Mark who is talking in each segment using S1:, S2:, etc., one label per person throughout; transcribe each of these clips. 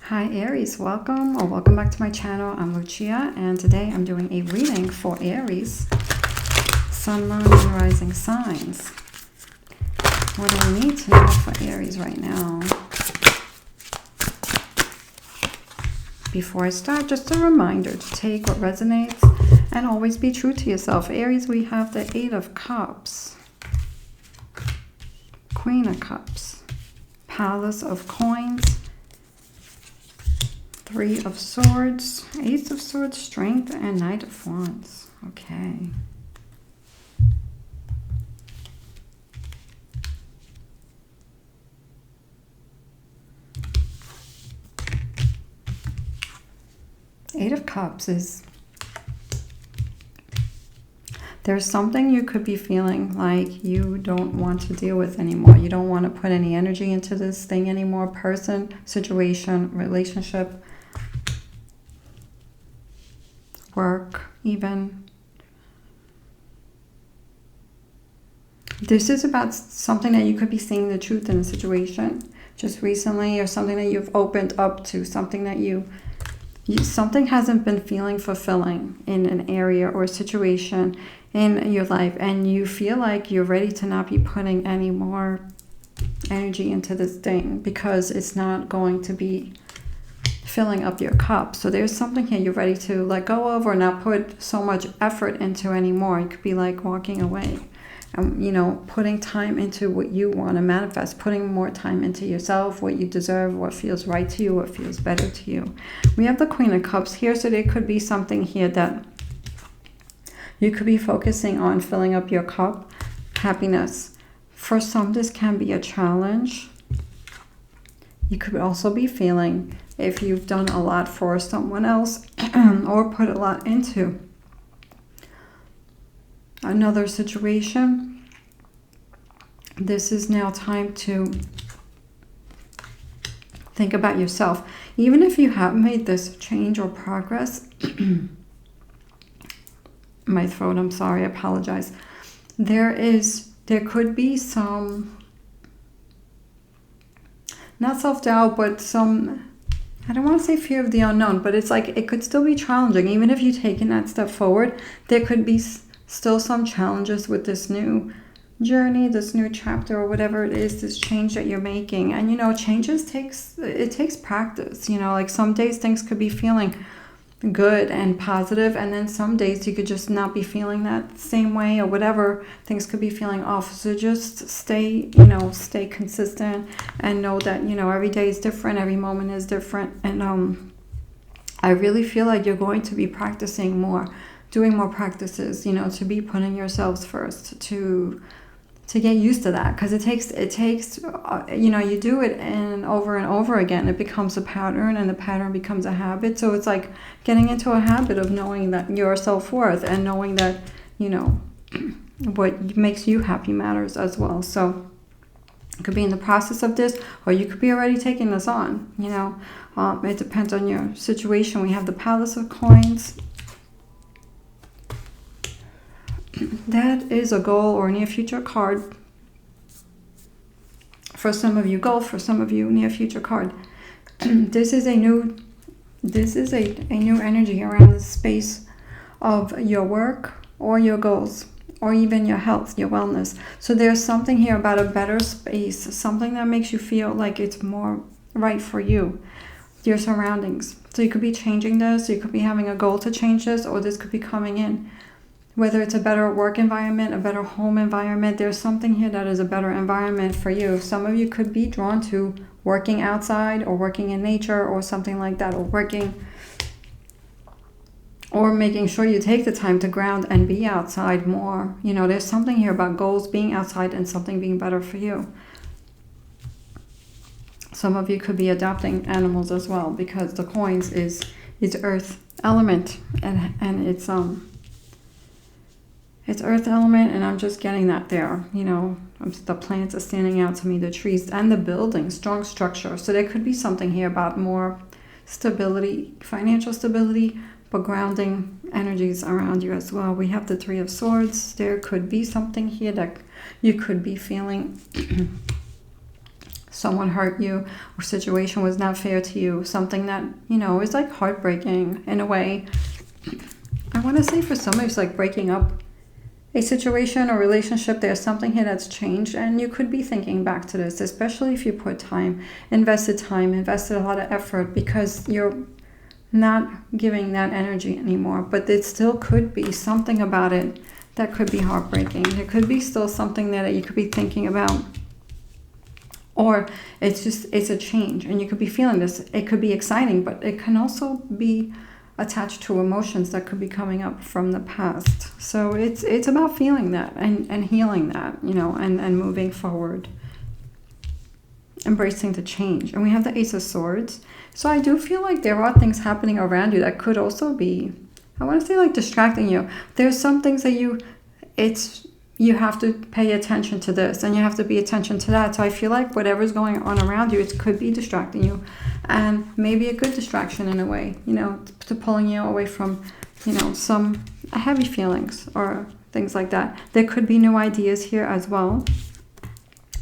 S1: Hi Aries, welcome or welcome back to my channel. I'm Lucia and today I'm doing a reading for Aries, Sun, Moon, and Rising signs. What do we need to know for Aries right now? Before I start, just a reminder to take what resonates and always be true to yourself. Aries, we have the 8 of Cups, Queen of Cups, Palace of Coins, 3 of Swords, Ace of Swords, Strength, and Knight of Wands. Okay. Eight of Cups is, there's something you could be feeling like you don't want to deal with anymore. You don't want to put any energy into this thing anymore. Person, situation, relationship, work, even. This is about something that you could be seeing the truth in a situation just recently, or something that you've opened up to, something that something hasn't been feeling fulfilling in an area or a situation in your life, and you feel like you're ready to not be putting any more energy into this thing because it's not going to be filling up your cup. So there's something here you're ready to let go of or not put so much effort into anymore. It could be like walking away and, you know, putting time into what you want to manifest, putting more time into yourself, what you deserve, what feels right to you, what feels better to you. We have the Queen of Cups here, so there could be something here that you could be focusing on filling up your cup, happiness. For some, this can be a challenge. You could also be feeling if you've done a lot for someone else or put a lot into another situation. This is now time to think about yourself. Even if you have made this change or progress, my throat, I'm sorry, I apologize. There could be some, not self-doubt, but some, I don't want to say fear of the unknown, but it's like it could still be challenging. Even if you've taken that step forward, there could be still some challenges with this new journey, this new chapter, or whatever it is, this change that you're making. And, you know, changes takes practice. You know, like some days things could be feeling good and positive, and then some days you could just not be feeling that same way, or whatever, things could be feeling off. So just stay consistent and know that, you know, every day is different, every moment is different. And I really feel like you're going to be practicing more, doing more practices, you know, to be putting yourselves first, to get used to that, because it takes you know, you do it and over again, it becomes a pattern, and the pattern becomes a habit. So it's like getting into a habit of knowing that your self-worth and knowing that, you know, what makes you happy matters as well. So it could be in the process of this, or you could be already taking this on, you know. It depends on your situation. We have the Palace of Coins. That is a goal or near future card. For some of you, goal. For some of you, near future card. This is a new energy around the space of your work or your goals, or even your health, your wellness. So there's something here about a better space, something that makes you feel like it's more right for you, your surroundings. So you could be changing this, you could be having a goal to change this, or this could be coming in. Whether it's a better work environment, a better home environment, there's something here that is a better environment for you. Some of you could be drawn to working outside, or working in nature, or something like that, or making sure you take the time to ground and be outside more. You know, there's something here about goals, being outside, and something being better for you. Some of you could be adopting animals as well, because the coins is earth element, and it's earth element, and I'm just getting that there. You know, the plants are standing out to me, the trees and the building, strong structure. So there could be something here about more stability, financial stability, but grounding energies around you as well. We have the 3 of Swords. There could be something here that you could be feeling someone hurt you, or situation was not fair to you, something that, you know, is like heartbreaking in a way. I want to say for some, it's like breaking up a situation or relationship. There's something here that's changed, and you could be thinking back to this, especially if you put invested a lot of effort, because you're not giving that energy anymore. But it still could be something about it that could be heartbreaking. There could be still something there that you could be thinking about, or it's a change and you could be feeling this. It could be exciting, but it can also be attached to emotions that could be coming up from the past. So it's about feeling that and healing that, you know, and moving forward, embracing the change. And we have the Ace of Swords. So I do feel like there are things happening around you that could also be, I want to say, like distracting you. There's some things that you have to pay attention to this, and you have to pay attention to that. So I feel like whatever's going on around you, it could be distracting you, and maybe a good distraction in a way, you know, to pulling you away from, you know, some heavy feelings or things like that. There could be new ideas here as well.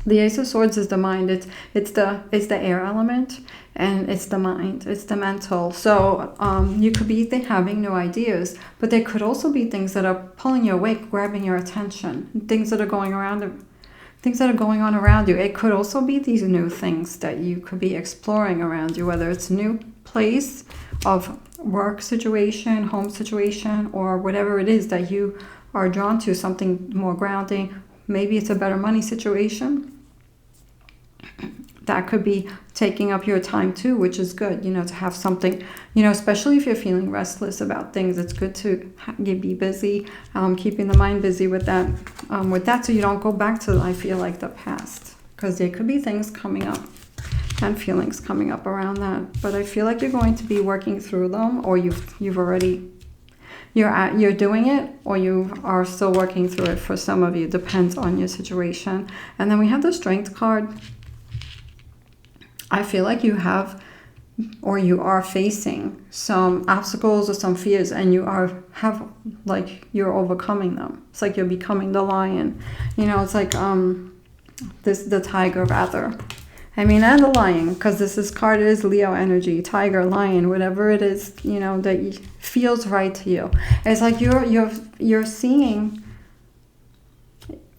S1: The Ace of Swords is the mind. It's the air element, and it's the mind. It's the mental. So you could be having new ideas, but there could also be things that are pulling you away, grabbing your attention, things that are going on around you. It could also be these new things that you could be exploring around you, whether it's a new place of work situation, home situation, or whatever it is that you are drawn to, something more grounding. Maybe it's a better money situation. That could be taking up your time too, which is good, you know, to have something, you know, especially if you're feeling restless about things. It's good to be busy, keeping the mind busy with that, so you don't go back to, I feel like, the past, because there could be things coming up and feelings coming up around that. But I feel like you're going to be working through them, or you've already, you're doing it, or you are still working through it. For some of you, depends on your situation. And then we have the Strength card. I feel like you have, or you are facing some obstacles or some fears, and you're overcoming them. It's like you're becoming the lion. You know, it's like the tiger rather. I mean, and the lion, because this card is Leo energy, tiger, lion, whatever it is, you know, that feels right to you. It's like you're seeing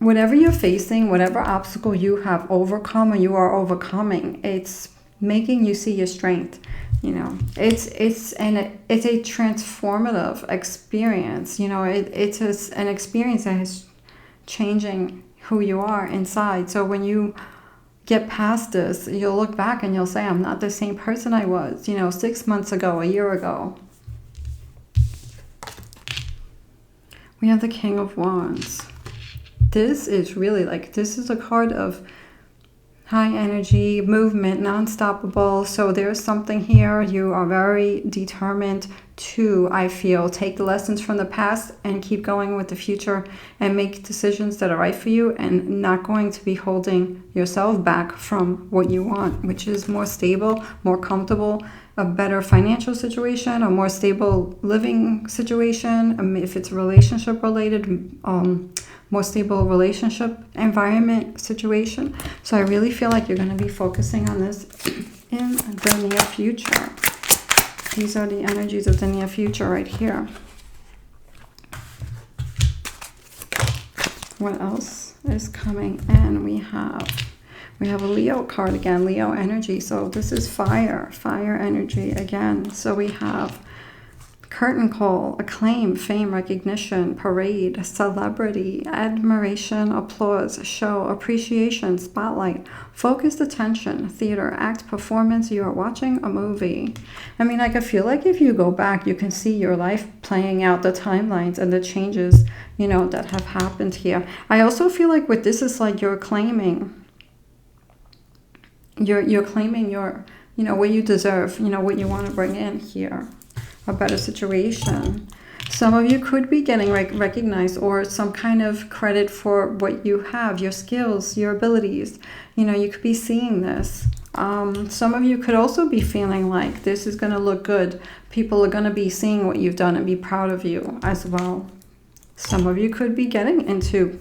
S1: whatever you're facing, whatever obstacle you have overcome or you are overcoming, it's making you see your strength. You know, it's a transformative experience. You know, it's an experience that is changing who you are inside. So when you get past this, you'll look back and you'll say, I'm not the same person I was, you know, 6 months ago, a year ago. We have the King of Wands. This is really this is a card of high energy, movement, non-stoppable. So there's something here. You are very determined to, I feel, take the lessons from the past and keep going with the future and make decisions that are right for you, and not going to be holding yourself back from what you want, which is more stable, more comfortable, a better financial situation, a more stable living situation. If it's relationship related, more stable relationship environment situation. So I really feel like you're going to be focusing on this in the near future. These are the energies of the near future right here. What else is coming in? We have a Leo card again, Leo energy. So this is fire energy again. So we have curtain call, acclaim, fame, recognition, parade, celebrity, admiration, applause, show, appreciation, spotlight, focused attention, theater, act, performance. You are watching a movie. I mean, I feel like if you go back, you can see your life playing out, the timelines and the changes, you know, that have happened here. I also feel like with this, is like you're claiming your, you know, what you deserve, you know, what you want to bring in here. A better situation. Some of you could be getting recognized, or some kind of credit for what you have, your skills, your abilities. You know, you could be seeing this. Some of you could also be feeling like this is going to look good. People are going to be seeing what you've done and be proud of you as well. Some of you could be getting into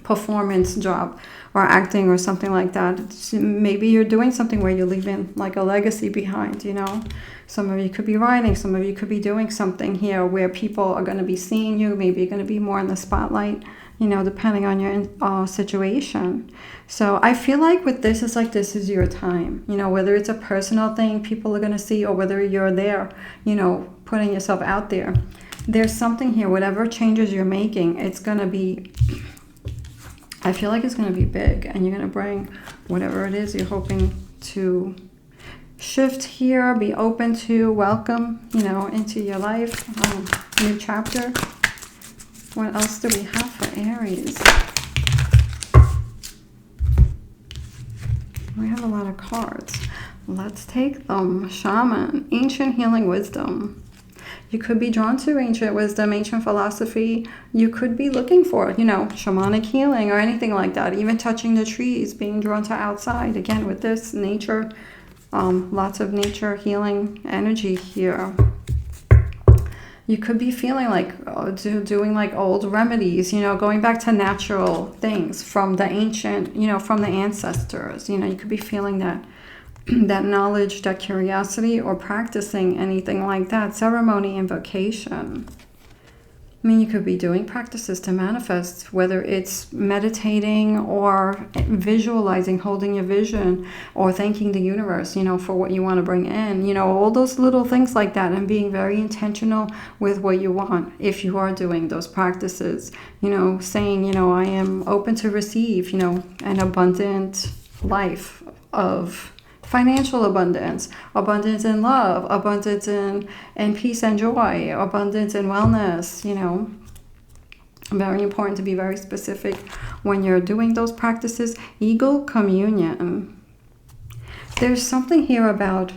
S1: performance job or acting or something like that. Maybe you're doing something where you're leaving like a legacy behind, you know. Some of you could be writing, some of you could be doing something here where people are going to be seeing you. Maybe you're going to be more in the spotlight, you know, depending on your situation. So I feel like with this, it's like this is your time, you know, whether it's a personal thing people are going to see or whether you're there, you know, putting yourself out there. There's something here, whatever changes you're making, it's going to be, I feel like it's going to be big, and you're going to bring whatever it is you're hoping to shift here, be open to, welcome, you know, into your life. New chapter. What else do we have for Aries? We have a lot of cards. Let's take them. Shaman, ancient healing wisdom. You could be drawn to ancient wisdom, ancient philosophy. You could be looking for, you know, shamanic healing or anything like that. Even touching the trees, being drawn to outside. Again, with this nature, lots of nature healing energy here. You could be feeling like doing like old remedies, you know, going back to natural things from the ancient, you know, from the ancestors. You know, you could be feeling that that knowledge, that curiosity, or practicing anything like that. Ceremony, invocation. I mean, you could be doing practices to manifest, whether it's meditating or visualizing, holding your vision, or thanking the universe, you know, for what you want to bring in, you know, all those little things like that, and being very intentional with what you want. If you are doing those practices, you know, saying, you know, I am open to receive, you know, an abundant life of financial abundance, abundance in love, abundance in peace and joy, abundance in wellness, you know. Very important to be very specific when you're doing those practices. Eagle communion. There's something here about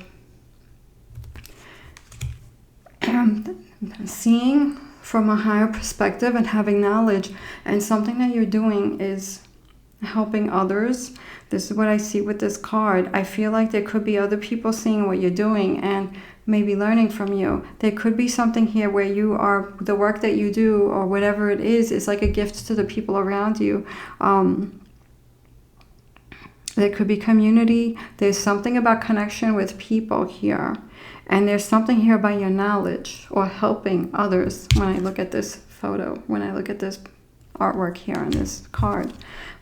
S1: seeing from a higher perspective and having knowledge, and something that you're doing is helping others. This is what I see with this card. I feel like there could be other people seeing what you're doing and maybe learning from you. There could be something here where you are, the work that you do or whatever it is like a gift to the people around you. There could be community. There's something about connection with people here. And there's something here about your knowledge or helping others. When I look at this photo, when I look at this artwork here on this card,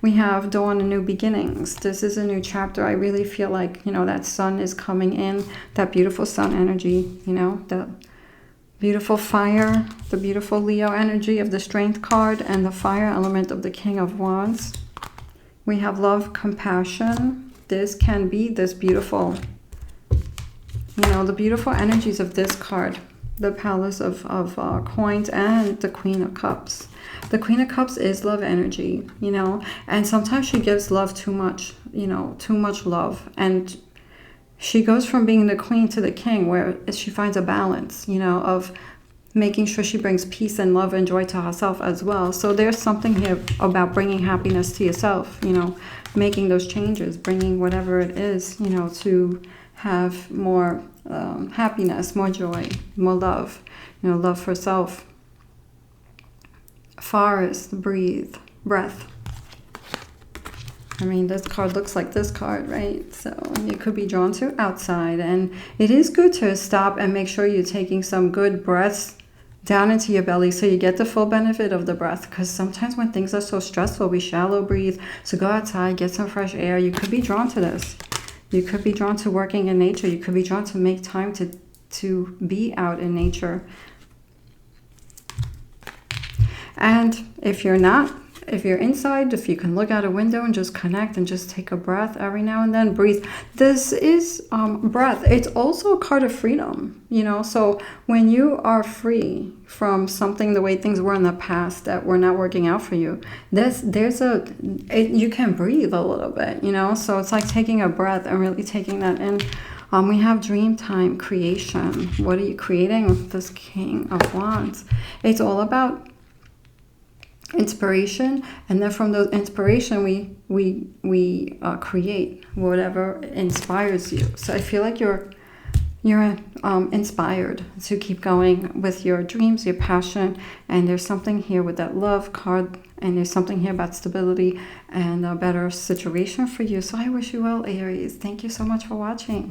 S1: we have dawn and new beginnings. This is a new chapter. I really feel like, you know, that sun is coming in, that beautiful sun energy, you know, the beautiful fire, the beautiful Leo energy of the strength card, and the fire element of the King of Wands. We have love, compassion. This can be this beautiful, you know, the beautiful energies of this card, the Palace of Coins and the Queen of Cups. The Queen of Cups is love energy, you know, and sometimes she gives love too much, you know, too much love. And she goes from being the queen to the king, where she finds a balance, you know, of making sure she brings peace and love and joy to herself as well. So there's something here about bringing happiness to yourself, you know, making those changes, bringing whatever it is, you know, to have more happiness, more joy, more love, you know, love for self. Forest, breath. I mean, this card looks like this card, right? So you could be drawn to outside, and it is good to stop and make sure you're taking some good breaths down into your belly so you get the full benefit of the breath, because sometimes when things are so stressful, we shallow breathe. So go outside, get some fresh air. You could be drawn to this. You could be drawn to working in nature. You could be drawn to make time to be out in nature. And if you're not, if you're inside, if you can look out a window and just connect and just take a breath every now and then, breathe. This is breath. It's also a card of freedom, you know. So when you are free from something, the way things were in the past that were not working out for you, you can breathe a little bit, you know. So it's like taking a breath and really taking that in. We have dream time, creation. What are you creating with this King of Wands? It's all about inspiration, and then from those inspiration we create whatever inspires you. So I feel like you're you're inspired to keep going with your dreams, your passion, and there's something here with that love card, and there's something here about stability and a better situation for you. So I wish you well, Aries. Thank you so much for watching.